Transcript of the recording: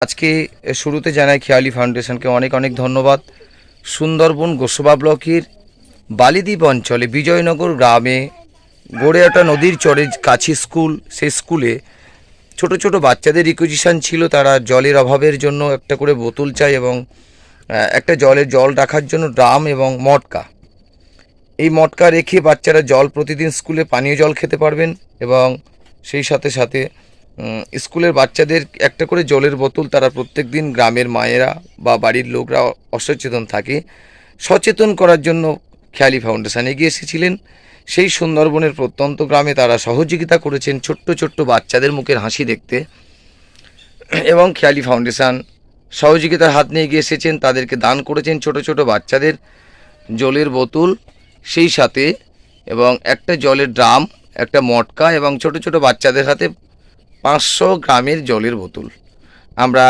আজকে শুরুতে জানাই খেয়ালি ফাউন্ডেশনকে অনেক অনেক ধন্যবাদ। সুন্দরবন গোসবা ব্লকের বালিদ্বীপ অঞ্চলে বিজয়নগর গ্রামে গড়ে ওঠা নদীর চরে কাছে স্কুল, সেই স্কুলে ছোট ছোট বাচ্চাদের রিকুইজিশন ছিল। তারা জলের অভাবের জন্য একটা করে বোতল চাই এবং একটা জল রাখার জন্য ড্রাম এবং মটকা। এই মটকা রেখে বাচ্চারা প্রতিদিন স্কুলে পানীয় জল খেতে পারবেন এবং সেই সাথে সাথে স্কুলের বাচ্চাদের একটা করে জলের বোতল তারা প্রত্যেক দিন গ্রামের মায়েরা বা বাড়ির লোকরা অসচেতন থাকে, সচেতন করার জন্য খেয়ালি ফাউন্ডেশন এগিয়ে এসেছিলেন। সেই সুন্দরবনের প্রত্যন্ত গ্রামে তারা সহযোগিতা করেছেন ছোট্ট ছোট্ট বাচ্চাদের মুখের হাসি দেখতে, এবং খেয়ালি ফাউন্ডেশন সহযোগিতার হাত নিয়ে এগিয়ে এসেছেন। তাদেরকে দান করেছেন ছোট ছোট বাচ্চাদের জলের বোতল, সেই সাথে এবং একটা জলের ড্রাম, একটা মটকা এবং ছোট ছোট বাচ্চাদের হাতে 500 গ্রামের জলের বোতল। আমরা